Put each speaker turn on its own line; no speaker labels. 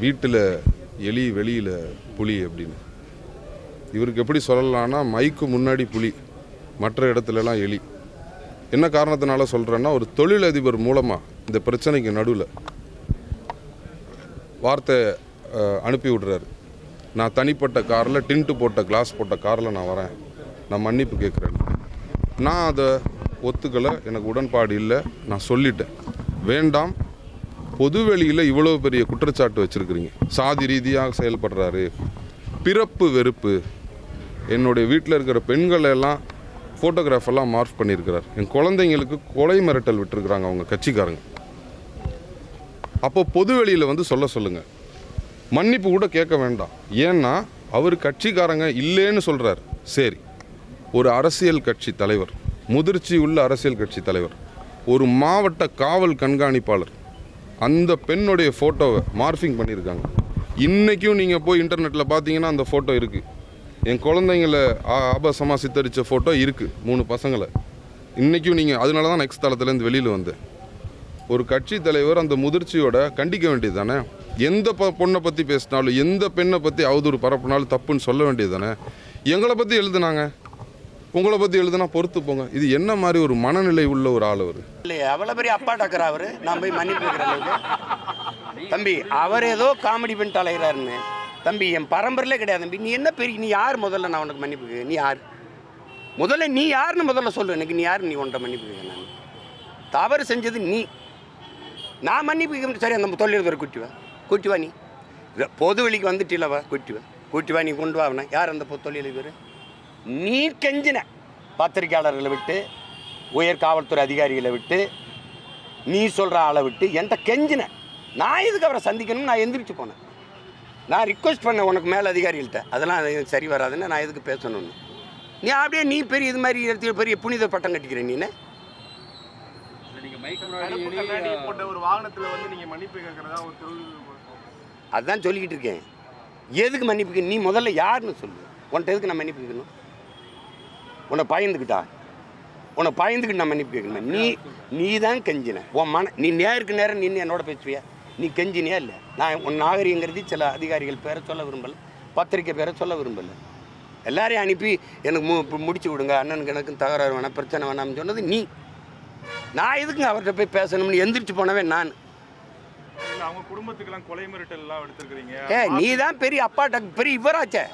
வீட்டில் எலி வெளியில் புலி அப்படின்னு. இவருக்கு எப்படி சொல்லலான்னா, மைக்கு முன்னாடி புலி, மற்ற இடத்துலலாம் எலி. என்ன காரணத்தினால சொல்கிறேன்னா, ஒரு தொழிலதிபர் மூலமாக இந்த பிரச்சனைக்கு நடுவில் வார்த்தை அனுப்பி விடுறாரு. நான் தனிப்பட்ட காரில் டின்ட்டு போட்ட கிளாஸ் போட்ட காரில் நான் வரேன், நான் மன்னிப்பு கேட்குறேன். நான் அதை ஒத்துக்கலை, எனக்கு உடன்பாடு இல்லை, நான் சொல்லிட்டேன். வேண்டாம், பொதுவெளியில் இவ்வளோ பெரிய குற்றச்சாட்டு வச்சுருக்கிறீங்க, சாதி ரீதியாக செயல்படுறாரு, பிறப்பு வெறுப்பு, என்னுடைய வீட்டில் இருக்கிற பெண்களெல்லாம் ஃபோட்டோகிராஃபெல்லாம் மார்க் பண்ணியிருக்கிறார், என் குழந்தைங்களுக்கு கொலை மிரட்டல் விட்டுருக்குறாங்க அவங்க கட்சிக்காரங்க. அப்போ பொதுவெளியில் வந்து சொல்லுங்கள், மன்னிப்பு கூட கேட்க வேண்டாம். ஏன்னா அவர் கட்சிக்காரங்க இல்லைன்னு சொல்கிறார். சரி, ஒரு அரசியல் கட்சி தலைவர், முதிர்ச்சி உள்ள அரசியல் கட்சி தலைவர், ஒரு மாவட்ட காவல் கண்காணிப்பாளர், அந்த பெண்ணுடைய ஃபோட்டோவை மார்ஃபிங் பண்ணியிருக்காங்க. இன்றைக்கும் நீங்கள் போய் இன்டர்நெட்டில் பார்த்தீங்கன்னா அந்த ஃபோட்டோ இருக்குது. என் குழந்தைங்கள ஆபாசமாக சித்தரித்த ஃபோட்டோ இருக்குது, 3 பசங்களை. இன்றைக்கும் நீங்கள், அதனால தான் நெக்ஸ்ட் தளத்துலேருந்து வெளியில் வந்தேன். ஒரு கட்சி தலைவர் அந்த முதிர்ச்சியோட கண்டிக்க வேண்டியது தானே. எந்த பொண்ணை பற்றி பேசினாலும், எந்த பெண்ணை பற்றி அவதூறு பரப்புனாலும் தப்புன்னு சொல்ல வேண்டியது தானே. எங்களை பற்றி எழுதுனாங்க, உங்களை பற்றி எழுதுனா பொறுத்து போங்க. இது என்ன மாதிரி ஒரு மனநிலை உள்ள ஒரு ஆள் அவர்?
இல்லையா, அவ்வளோ பெரிய அப்பா டாக்கிற அவர். நான் போய் மன்னிப்பு வைக்கிற அளவுக்கு தம்பி, அவர் ஏதோ காமெடி பண்ணிட்டு அலைகிறாருன்னு. தம்பி, என் பரம்பரையிலே கிடையாது தம்பி. நீ என்ன பெரிய, நீ யார் முதல்ல நான் உனக்கு மன்னிப்பு? நீ யார் முதல்ல? நீ யாருன்னு முதல்ல சொல்லு எனக்கு. நீ யார்? நீ உன்ட்ட மன்னிப்பு கேட்க? நான் தவறு செஞ்சது நீ, நான் மன்னிப்பு கேட்க. சரி, அந்த தொழிலதிபர் கூட்டி வா. நீ பொது வெளிக்கு வந்துட்டில்லவா? கூட்டி வா, நீ கொண்டு வா அவனை. யார் அந்த தொழிலதிபர்? நீ கெஞ்சின பத்திரிகையாளர்களை விட்டு, உயர் காவல்துறை அதிகாரிகளை விட்டு, நீ சொல்கிற ஆளை விட்டு என்கிட்ட கெஞ்சின. நான் எதுக்கு அவரை சந்திக்கணும்னு நான் எந்திரிச்சு போனேன். நான் ரிக்வெஸ்ட் பண்ணேன் உனக்கு மேலே அதிகாரிகள்கிட்ட, அதெல்லாம் எனக்கு சரி வராதுன்னு. நான் எதுக்கு பேசணும்னு நீ அப்படியே நீ பெரிய இது மாதிரி இடத்துல பெரிய புனித பட்டம் கட்டிக்கிறேன். நீ அதுதான் சொல்லிக்கிட்டு இருக்கேன். எதுக்கு மன்னிப்பு? நீ முதல்ல யாருன்னு சொல்லு. உன்ட்ட எதுக்கு நான் மன்னிப்பு கேட்கணும்? உன்னை பயந்துக்கிட்டு நான் மன்னிப்பு கேட்கணும். நீ தான் கெஞ்சின. நீ நேருக்கு நேரம் நின்று என்னோட பேசுவியா? நீ கெஞ்சினியா? இல்லை. நான் உன் நாகரிகங்கிறது சில அதிகாரிகள் பேரை சொல்ல விரும்பலை, பத்திரிக்கை பேரை சொல்ல விரும்பலை. எல்லாரையும் அனுப்பி எனக்கு முடிச்சு விடுங்க, அண்ணனுக்கு எனக்கும் தகராறு வேணாம், பிரச்சனை வேணாம்னு சொன்னது நீ. நான் எதுக்குங்க அவர்கிட்ட போய் பேசணும்னு எந்திரிச்சு போனவே நான்.
அவங்க குடும்பத்துக்கெல்லாம் கொலை மிரட்டல் எல்லாம் எடுத்துருக்கீங்க.
நீ தான் பெரிய அப்பா பெரிய இவராச்சே.